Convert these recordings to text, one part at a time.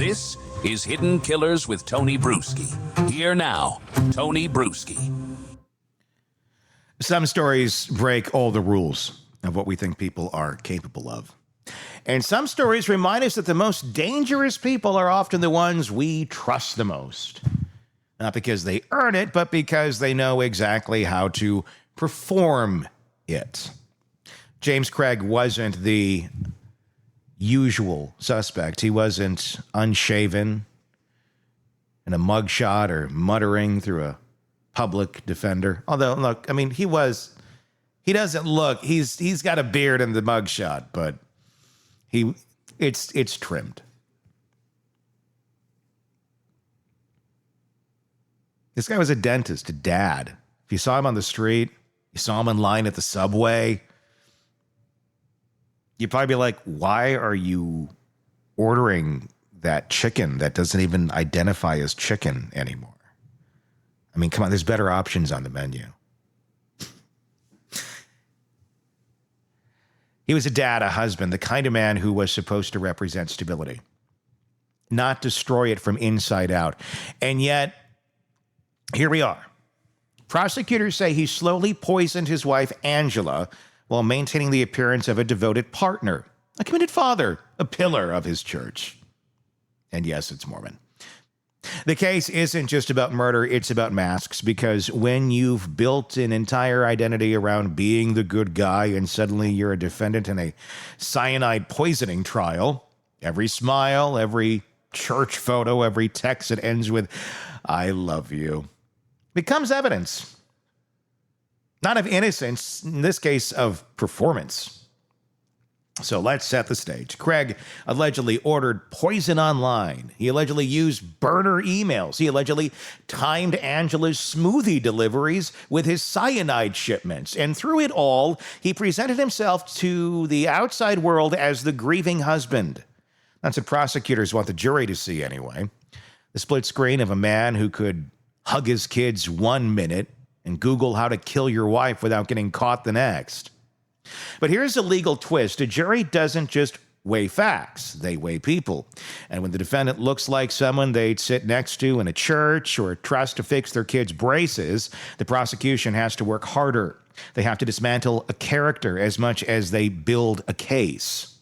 This is Hidden Killers with Tony Bruschi. Here now, Tony Bruschi. Some stories break all the rules of what we think people are capable of. And some stories remind us that the most dangerous people are often the ones we trust the most. Not because they earn it, but because they know exactly how to perform it. James Craig wasn't the usual suspect. He wasn't unshaven in a mugshot or muttering through a public defender. Although, look, I mean, he doesn't look, he's got a beard in the mugshot, but it's trimmed. This guy was a dentist, a dad. If you saw him on the street, you saw him in line at the subway, you'd probably be like, why are you ordering that chicken that doesn't even identify as chicken anymore? I mean, come on, there's better options on the menu. He was a dad, a husband, the kind of man who was supposed to represent stability, not destroy it from inside out. And yet, here we are. Prosecutors say he slowly poisoned his wife, Angela, while maintaining the appearance of a devoted partner, a committed father, a pillar of his church. And yes, it's Mormon. The case isn't just about murder, it's about masks, because when you've built an entire identity around being the good guy and suddenly you're a defendant in a cyanide poisoning trial, every smile, every church photo, every text that ends with, I love you, becomes evidence. Not of innocence, in this case of performance. So let's set the stage. Craig allegedly ordered poison online. He allegedly used burner emails. He allegedly timed Angela's smoothie deliveries with his cyanide shipments. And through it all, he presented himself to the outside world as the grieving husband. That's what prosecutors want the jury to see anyway. The split screen of a man who could hug his kids 1 minute and Google how to kill your wife without getting caught the next. But here's a legal twist. A jury doesn't just weigh facts, they weigh people. And when the defendant looks like someone they'd sit next to in a church or trust to fix their kids' braces, the prosecution has to work harder. They have to dismantle a character as much as they build a case.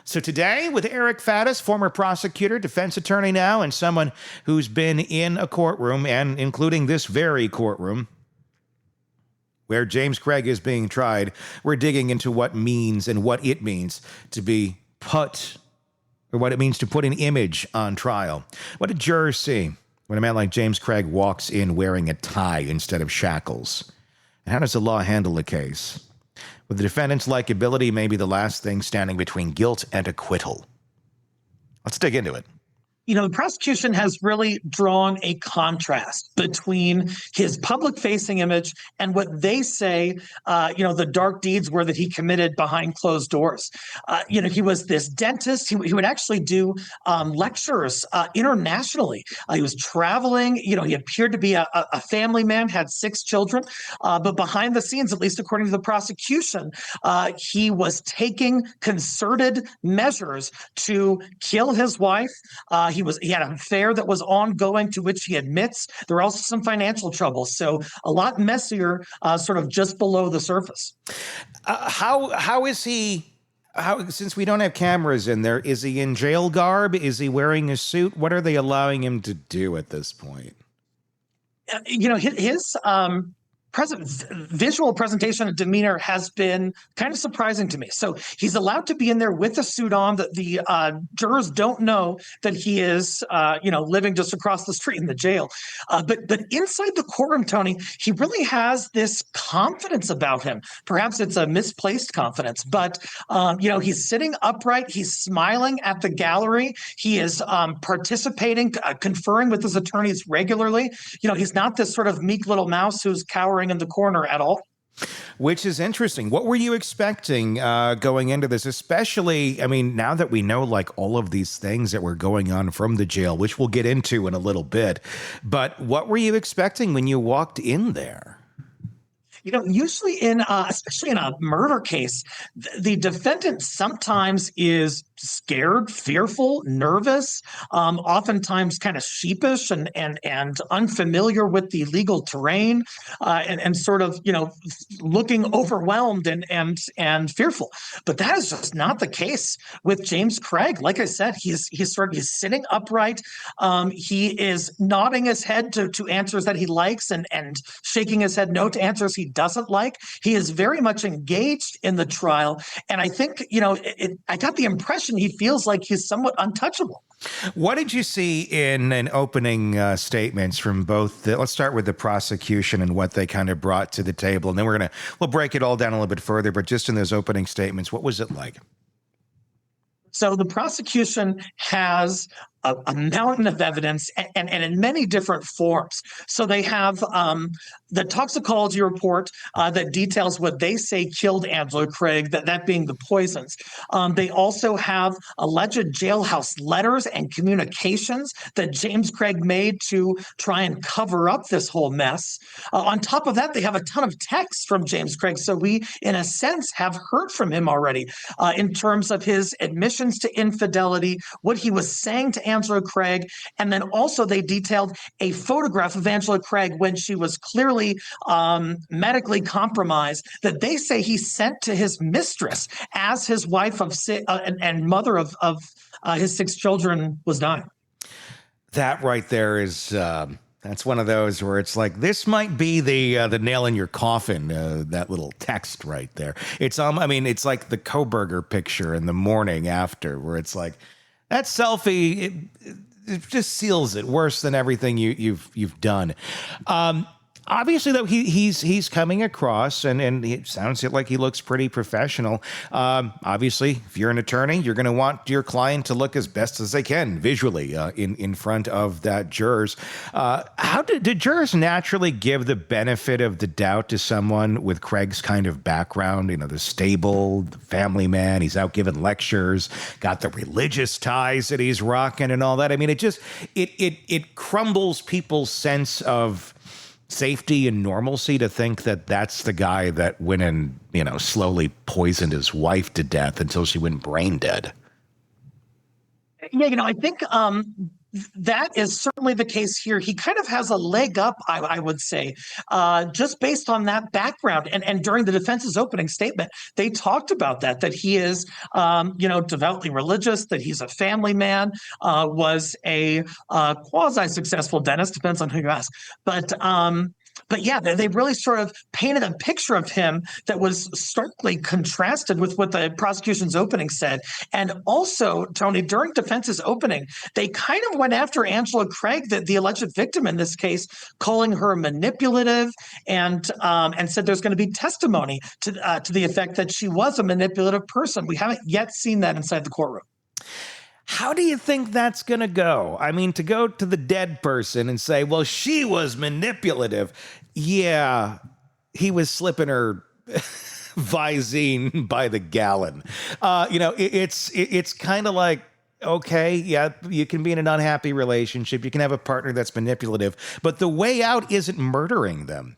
So today, with Eric Faddis, former prosecutor, defense attorney now, and someone who's been in a courtroom, and including this very courtroom, where James Craig is being tried, we're digging into what means and what it means to be put, or what it means to put an image on trial. What did jurors see when a man like James Craig walks in wearing a tie instead of shackles? And how does the law handle the case? With the defendant's likability maybe the last thing standing between guilt and acquittal. Let's dig into it. You know, the prosecution has really drawn a contrast between his public-facing image and what they say, the dark deeds were that he committed behind closed doors. He was this dentist. He would actually do lectures internationally. He was traveling. He appeared to be a family man, had 6 children. But behind the scenes, at least according to the prosecution, he was taking concerted measures to kill his wife. He had an affair that was ongoing to which he admits. There were also some financial troubles. So a lot messier, sort of just below the surface. How is he, since we don't have cameras in there, is he in jail garb? Is he wearing a suit? What are they allowing him to do at this point? His visual presentation and demeanor has been kind of surprising to me. So he's allowed to be in there with a suit on. That the jurors don't know that he is, living just across the street in the jail. But inside the courtroom, Tony, he really has this confidence about him. Perhaps it's a misplaced confidence, but he's sitting upright. He's smiling at the gallery. He is participating, conferring with his attorneys regularly. He's not this sort of meek little mouse who's cowering in the corner at all. Which is interesting. What were you expecting going into this? Especially, now that we know like all of these things that were going on from the jail, which we'll get into in a little bit. But what were you expecting when you walked in there? Usually especially in a murder case, the defendant sometimes is scared, fearful, nervous, oftentimes kind of sheepish and unfamiliar with the legal terrain, and sort of, looking overwhelmed and fearful. But that is just not the case with James Craig. Like I said, he's sitting upright. He is nodding his head to answers that he likes and shaking his head no to answers he doesn't like. He is very much engaged in the trial. And I think, I got the impression he feels like he's somewhat untouchable. What did you see in an opening statements from both? Let's start with the prosecution and what they kind of brought to the table. And then we'll break it all down a little bit further. But just in those opening statements, what was it like? So the prosecution has a mountain of evidence and in many different forms. So they have the toxicology report that details what they say killed Angela Craig, that being the poisons. They also have alleged jailhouse letters and communications that James Craig made to try and cover up this whole mess. On top of that, they have a ton of texts from James Craig. So we, in a sense, have heard from him already in terms of his admissions to infidelity, what he was saying to Angela Craig, and then also they detailed a photograph of Angela Craig when she was clearly medically compromised that they say he sent to his mistress as his wife and mother of his 6 children was dying. That right there is that's one of those where it's like, this might be the nail in your coffin, that little text right there. It's it's like the Koberger picture in the morning after, where it's like, that selfie, it just seals it worse than everything you've done. Obviously, though, he's coming across, and it sounds like he looks pretty professional. Obviously, if you're an attorney, you're going to want your client to look as best as they can visually in front of that jurors. How did jurors naturally give the benefit of the doubt to someone with Craig's kind of background? The stable the family man. He's out giving lectures, got the religious ties that he's rocking, and all that. It crumbles people's sense of safety and normalcy to think that that's the guy that went and, slowly poisoned his wife to death until she went brain dead. Yeah, I think that is certainly the case here. He kind of has a leg up, I would say, just based on that background. And during the defense's opening statement, they talked about that he is, devoutly religious, that he's a family man, was a quasi-successful dentist, depends on who you ask. But yeah, they really sort of painted a picture of him that was starkly contrasted with what the prosecution's opening said. And also, Tony, during defense's opening, they kind of went after Angela Craig, the alleged victim in this case, calling her manipulative and said there's going to be testimony to the effect that she was a manipulative person. We haven't yet seen that inside the courtroom. How do you think that's going to go? To go to the dead person and say, well, she was manipulative. Yeah, he was slipping her Visine by the gallon. It's kind of like, okay, yeah, you can be in an unhappy relationship. You can have a partner that's manipulative, but the way out isn't murdering them.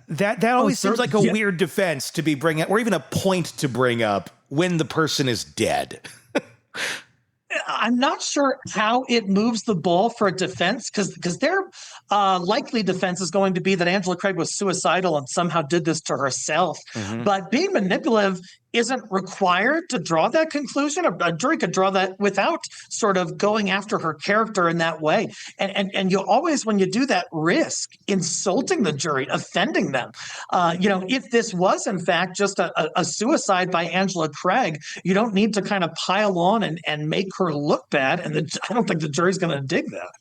That always seems like a weird defense to be bringing up, or even a point to bring up when the person is dead. I'm not sure how it moves the ball for a defense because their likely defense is going to be that Angela Craig was suicidal and somehow did this to herself. Mm-hmm. But being manipulative isn't required to draw that conclusion. A jury could draw that without sort of going after her character in that way. And you always, when you do that, risk insulting the jury, offending them. If this was, in fact, just a suicide by Angela Craig, you don't need to kind of pile on and make her look bad. And I don't think the jury's going to dig that.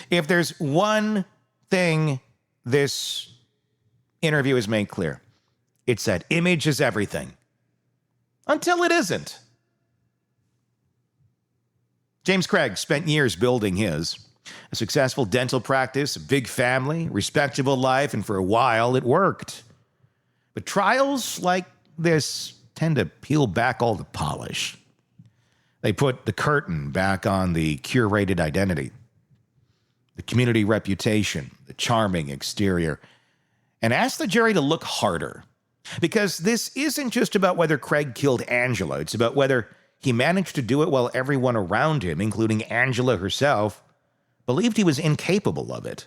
If there's one thing this interview has made clear, it's that image is everything. Until it isn't. James Craig spent years building his. A successful dental practice, a big family, respectable life, and for a while it worked. But trials like this tend to peel back all the polish. They put the curtain back on the curated identity, the community reputation, the charming exterior, and ask the jury to look harder. Because this isn't just about whether Craig killed Angela. It's about whether he managed to do it while everyone around him, including Angela herself, believed he was incapable of it.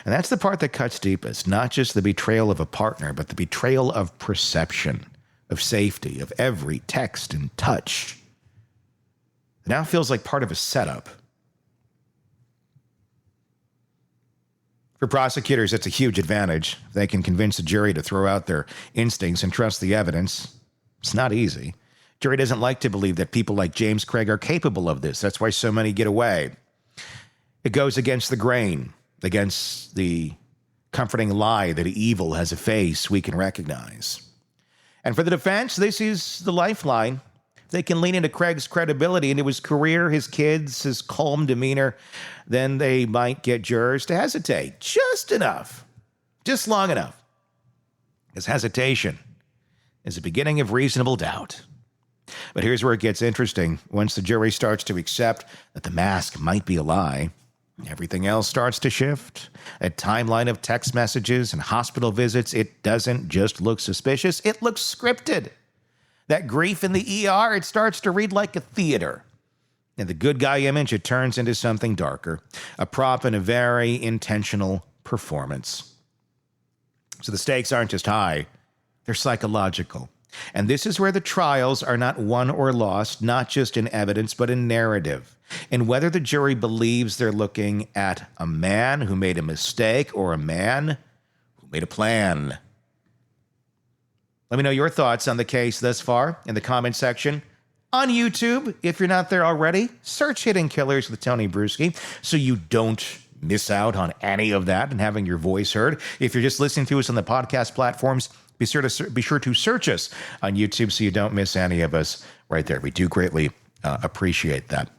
And that's the part that cuts deepest, not just the betrayal of a partner, but the betrayal of perception, of safety, of every text and touch. It now feels like part of a setup. For prosecutors, it's a huge advantage. They can convince a jury to throw out their instincts and trust the evidence. It's not easy. Jury doesn't like to believe that people like James Craig are capable of this. That's why so many get away. It goes against the grain, against the comforting lie that evil has a face we can recognize. And for the defense, this is the lifeline. They can lean into Craig's credibility, into his career, his kids, his calm demeanor. Then they might get jurors to hesitate just enough, just long enough. Because hesitation is the beginning of reasonable doubt. But here's where it gets interesting. Once the jury starts to accept that the mask might be a lie, everything else starts to shift. A timeline of text messages and hospital visits, it doesn't just look suspicious, it looks scripted. That grief in the ER, it starts to read like a theater. And the good guy image, it turns into something darker, a prop in a very intentional performance. So the stakes aren't just high, they're psychological. And this is where the trials are not won or lost, not just in evidence, but in narrative. And whether the jury believes they're looking at a man who made a mistake or a man who made a plan. Let me know your thoughts on the case thus far in the comment section. On YouTube, if you're not there already, search Hidden Killers with Tony Bruschi so you don't miss out on any of that and having your voice heard. If you're just listening to us on the podcast platforms, be sure to search us on YouTube so you don't miss any of us right there. We do greatly appreciate that.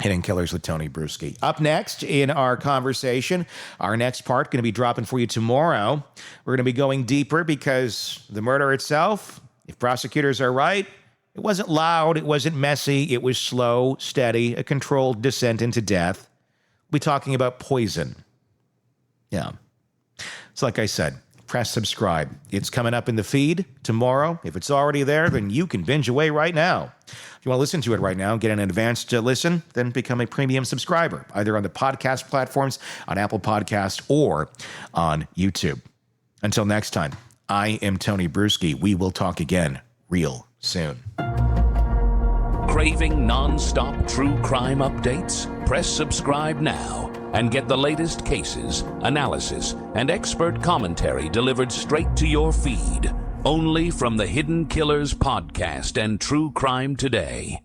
Hidden Killers with Tony Bruschi. Up next in our conversation, our next part going to be dropping for you tomorrow. We're going to be going deeper because the murder itself, if prosecutors are right, it wasn't loud, it wasn't messy, it was slow, steady, a controlled descent into death. We'll be talking about poison. Yeah. So like I said, press subscribe. It's coming up in the feed tomorrow. If it's already there, then you can binge away right now. If you want to listen to it right now, get an advanced listen, then become a premium subscriber, either on the podcast platforms, on Apple Podcasts, or on YouTube. Until next time, I am Tony Bruschi. We will talk again real soon. Craving non-stop true crime updates? Press subscribe now and get the latest cases, analysis, and expert commentary delivered straight to your feed. Only from the Hidden Killers podcast and True Crime Today.